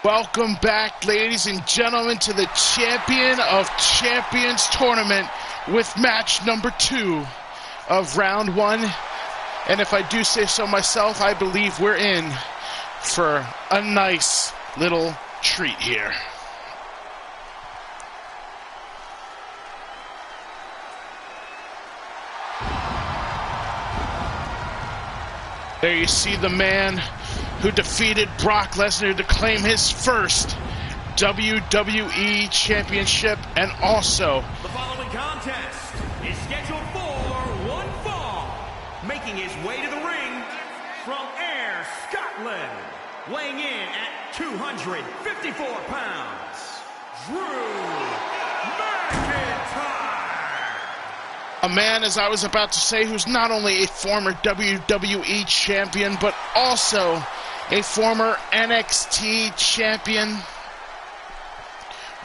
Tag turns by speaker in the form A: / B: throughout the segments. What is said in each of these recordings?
A: Welcome back, ladies and gentlemen, to the Champion of Champions tournament with match number 2 of round 1. And if I do say so myself, I believe we're in for a nice little treat here. There you see the man who defeated Brock Lesnar to claim his first WWE Championship, and also
B: the following contest is scheduled for one fall. Making his way to the ring from Ayr, Scotland, weighing in at 254 pounds, Drew McIntyre.
A: A man, as I was about to say, who's not only a former WWE champion, but also a former NXT champion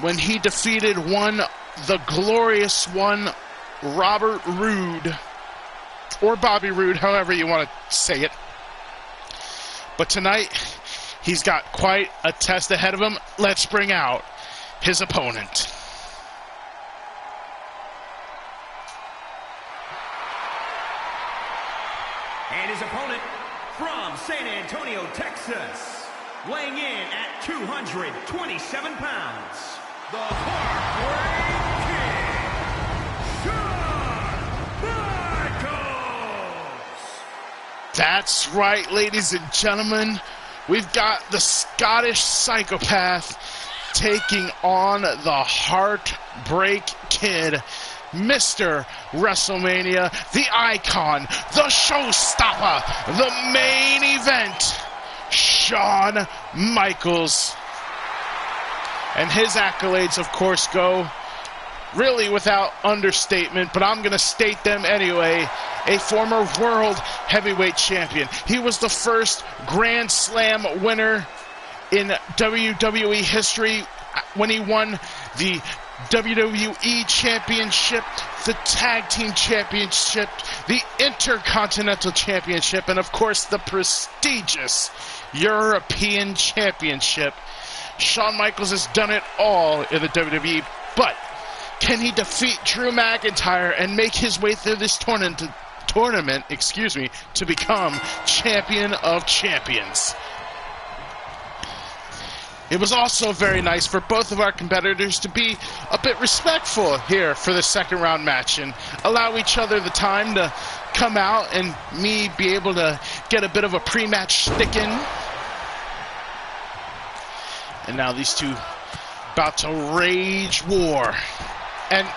A: when he defeated the glorious one, Robert Roode, or Bobby Roode, however you want to say it. But tonight, he's got quite a test ahead of him. Let's bring out his opponent.
B: And his opponent from San Antonio, Texas, weighing in at 227 pounds, the Heartbreak Kid, Shawn Michaels.
A: That's right, ladies and gentlemen. We've got the Scottish psychopath taking on the Heartbreak Kid, Mr. WrestleMania, the icon, the showstopper, the main event, Shawn Michaels. And his accolades, of course, go really without understatement, but I'm going to state them anyway. A former world heavyweight champion. He was the first Grand Slam winner in WWE history when he won the WWE Championship, the Tag Team Championship, the Intercontinental Championship, and of course the prestigious European Championship. Shawn Michaels has done it all in the WWE, but can he defeat Drew McIntyre and make his way through this tournament, to become Champion of Champions? It was also very nice for both of our competitors to be a bit respectful here for the second round match and allow each other the time to come out and me be able to get a bit of a pre-match stick in. And now these two about to rage war. And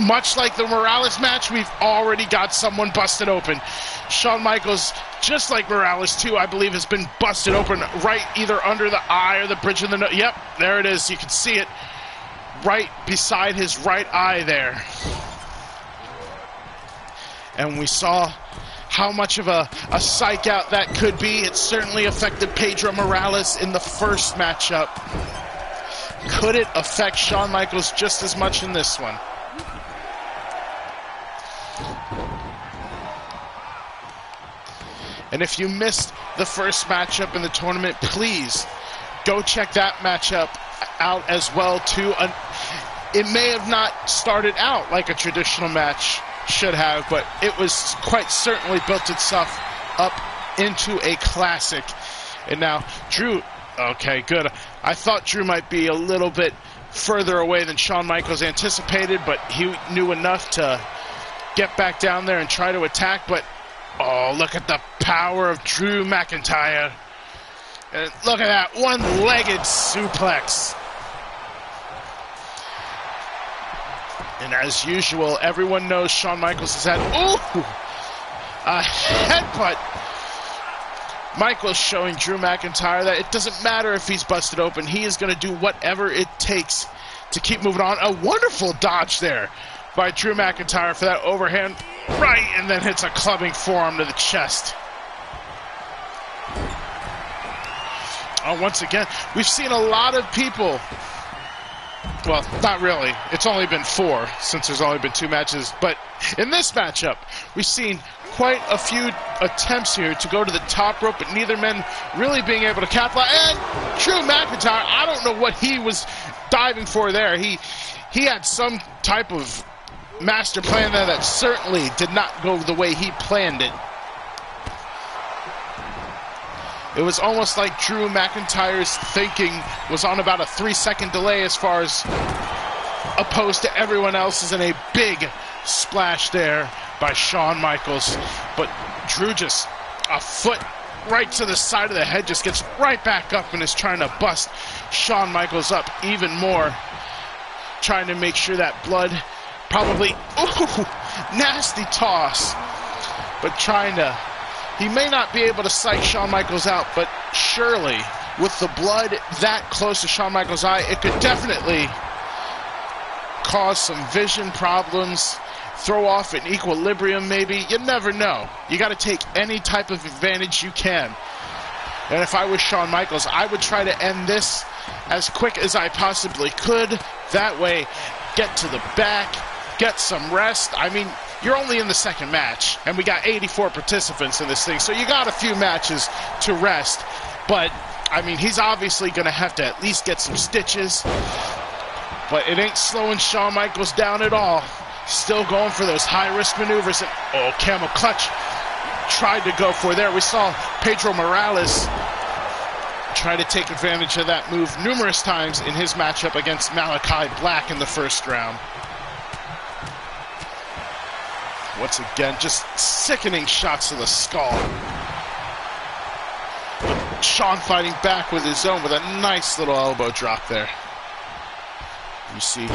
A: much like the Morales match, we've already got someone busted open. Shawn Michaels, just like Morales too, I believe has been busted open right either under the eye or the bridge of the nose. Yep, there it is. You can see it right beside his right eye there. And we saw how much of a psych out that could be. It certainly affected Pedro Morales in the first matchup. Could it affect Shawn Michaels just as much in this one? And if you missed the first matchup in the tournament, please go check that matchup out as well too. It may have not started out like a traditional match should have, but it was quite certainly built itself up into a classic. And now Drew, okay, good. I thought Drew might be a little bit further away than Shawn Michaels anticipated, but he knew enough to get back down there and try to attack. But oh, look at the power of Drew McIntyre. And look at that one-legged suplex. And as usual, everyone knows Shawn Michaels has had, a headbutt. Michaels showing Drew McIntyre that it doesn't matter if he's busted open. He is going to do whatever it takes to keep moving on. A wonderful dodge there by Drew McIntyre for that overhand right, and then hits a clubbing forearm to the chest. Once again, we've seen a lot of people well, not really. It's only been 4 since there's only been 2 matches. But in this matchup, we've seen quite a few attempts here to go to the top rope, but neither man really being able to capitalize. And Drew McIntyre, I don't know what he was diving for there. He had some type of master plan there that certainly did not go the way he planned it. It was almost like Drew McIntyre's thinking was on about a 3-second delay as far as opposed to everyone else's, and a big splash there by Shawn Michaels. But Drew just a foot right to the side of the head, just gets right back up and is trying to bust Shawn Michaels up even more, trying to make sure that blood probably, ooh, nasty toss, but trying to, he may not be able to psych Shawn Michaels out, but surely with the blood that close to Shawn Michaels' eye, it could definitely cause some vision problems, throw off an equilibrium maybe. You never know. You got to take any type of advantage you can. And if I was Shawn Michaels, I would try to end this as quick as I possibly could. That way, get to the back, get some rest. I mean, you're only in the second match, and we got 84 participants in this thing, so you got a few matches to rest. But, I mean, he's obviously going to have to at least get some stitches. But it ain't slowing Shawn Michaels down at all. Still going for those high-risk maneuvers. And, oh, camel clutch tried to go for there. We saw Pedro Morales try to take advantage of that move numerous times in his matchup against Malachi Black in the first round. Once again, just sickening shots to the skull. But Shawn fighting back with his own with a nice little elbow drop there. You see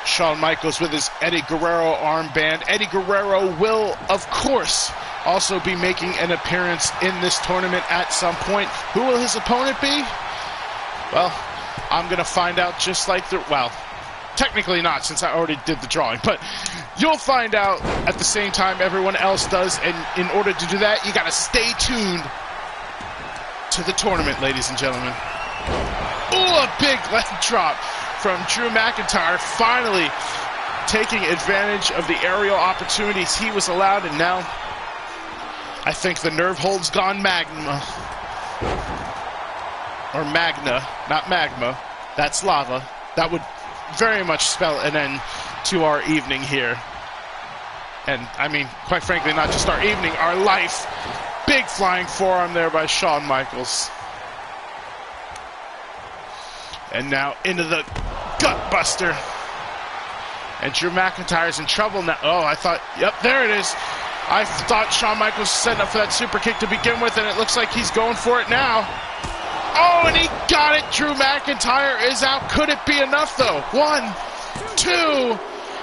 A: Shawn Michaels with his Eddie Guerrero armband. Eddie Guerrero will, of course, also be making an appearance in this tournament at some point. Who will his opponent be? Well, I'm going to find out just like the... Well, technically not, since I already did the drawing, but you'll find out at the same time everyone else does, and in order to do that, you got to stay tuned to the tournament, ladies and gentlemen. Ooh, a big leg drop from Drew McIntyre, finally taking advantage of the aerial opportunities he was allowed, and now I think the nerve hold's gone magma. Or magna, not magma. That's lava. That would very much spell an end to our evening here. And, I mean, quite frankly, not just our evening, our life. Big flying forearm there by Shawn Michaels. And now into the gut buster. And Drew McIntyre's in trouble now. Oh, I thought, yep, there it is. I thought Shawn Michaels was setting up for that super kick to begin with, and it looks like he's going for it now. Oh, and he got it. Drew McIntyre is out. Could it be enough, though? 1, 2,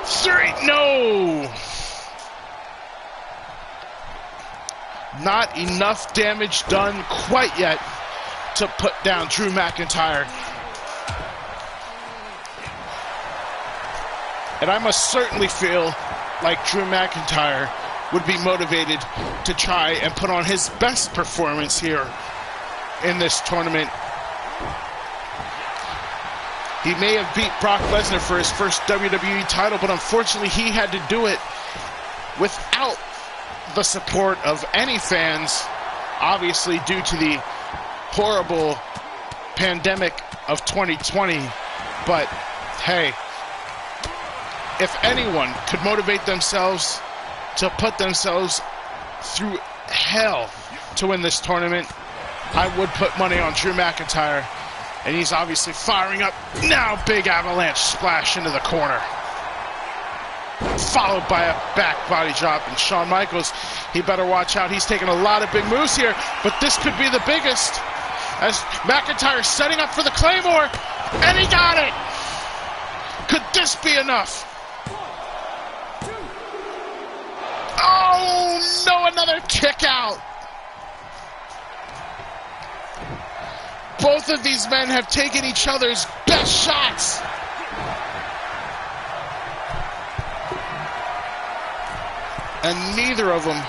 A: 3. No. Not enough damage done quite yet to put down Drew McIntyre. And I must certainly feel like Drew McIntyre would be motivated to try and put on his best performance here in this tournament. He may have beat Brock Lesnar for his first WWE title, but unfortunately he had to do it without the support of any fans, obviously due to the horrible pandemic of 2020. But hey, if anyone could motivate themselves to put themselves through hell to win this tournament, I would put money on Drew McIntyre. And he's obviously firing up. Now big avalanche splash into the corner, followed by a back body drop. And Shawn Michaels, he better watch out. He's taking a lot of big moves here, but this could be the biggest, as McIntyre setting up for the Claymore, and he got it. Could this be enough? Oh no, another kick out. Both of these men have taken each other's best shots. And neither of them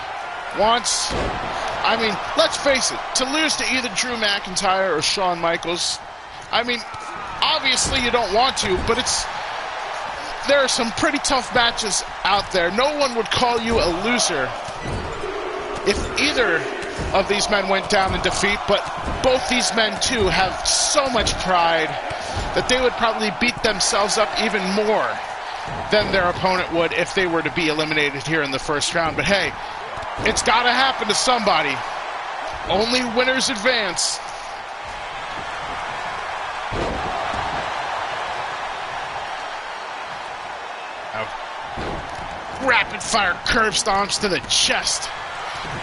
A: wants, I mean, let's face it, to lose to either Drew McIntyre or Shawn Michaels, I mean, obviously you don't want to, but there are some pretty tough matches out there. No one would call you a loser if either of these men went down in defeat, but both these men too have so much pride that they would probably beat themselves up even more than their opponent would if they were to be eliminated here in the first round. But hey, it's got to happen to somebody. Only winners advance. Rapid fire curb stomps to the chest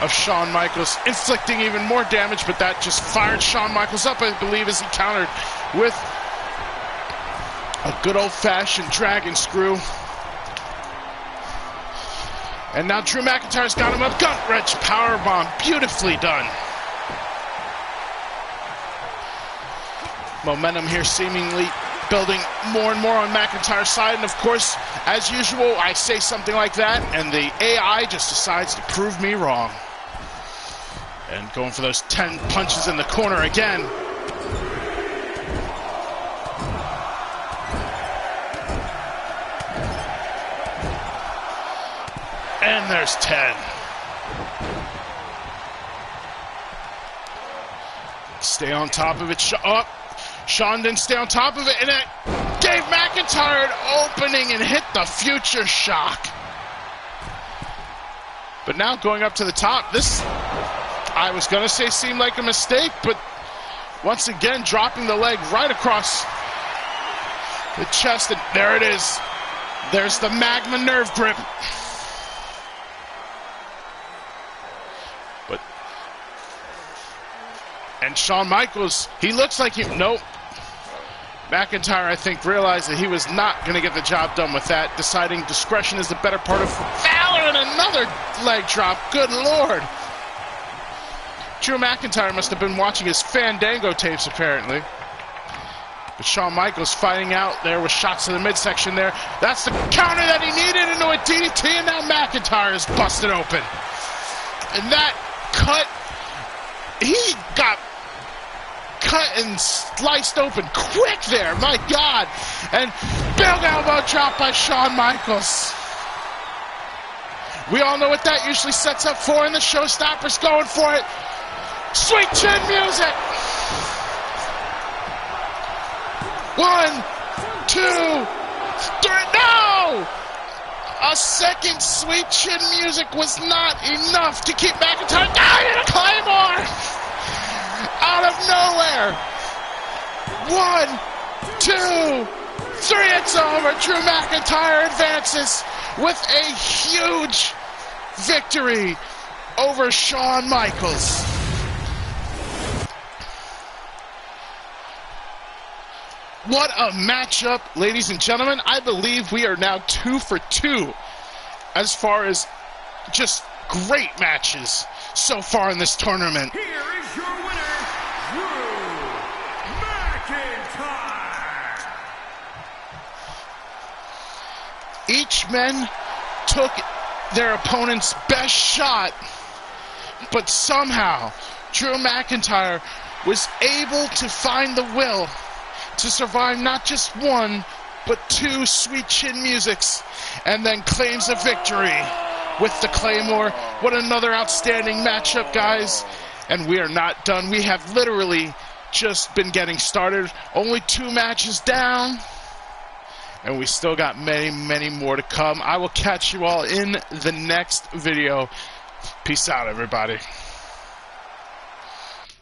A: of Shawn Michaels, inflicting even more damage, but that just fired Shawn Michaels up, I believe, as he countered with a good old-fashioned dragon screw. And now Drew McIntyre's got him up. Gut-wrench powerbomb, beautifully done. Momentum here seemingly building more and more on McIntyre's side, and of course, as usual, I say something like that, and the AI just decides to prove me wrong. And going for those 10 punches in the corner again. And there's 10. Stay on top of it. Shawn didn't stay on top of it, and it gave McIntyre an opening and hit the future shock. But now going up to the top, this, I was going to say, seemed like a mistake, but once again dropping the leg right across the chest, and there it is. There's the Magma nerve grip. And Shawn Michaels, he looks like nope. McIntyre, I think, realized that he was not going to get the job done with that, deciding discretion is the better part of valor, and another leg drop. Good Lord. Drew McIntyre must have been watching his Fandango tapes, apparently. But Shawn Michaels fighting out there with shots to the midsection there. That's the counter that he needed into a DDT, and now McIntyre is busted open. And that cut, he got cut and sliced open quick there, my God. And big elbow drop by Shawn Michaels. We all know what that usually sets up for, and the showstopper's going for it. Sweet chin music. 1, 2, 3, no! A second sweet chin music was not enough to keep McIntyre down in a Claymore! Out of nowhere! 1, 2, 3, it's over. Drew McIntyre advances with a huge victory over Shawn Michaels. What a matchup, ladies and gentlemen. I believe we are now 2 for 2 as far as just great matches so far in this tournament.
B: Here is your winner, Drew McIntyre.
A: Each man took their opponent's best shot, but somehow Drew McIntyre was able to find the will to survive not just 1, but 2 sweet chin musics, and then claims a victory with the Claymore. What another outstanding matchup, guys. And we are not done. We have literally just been getting started. Only 2 matches down, and we still got many, many more to come. I will catch you all in the next video. Peace out, everybody.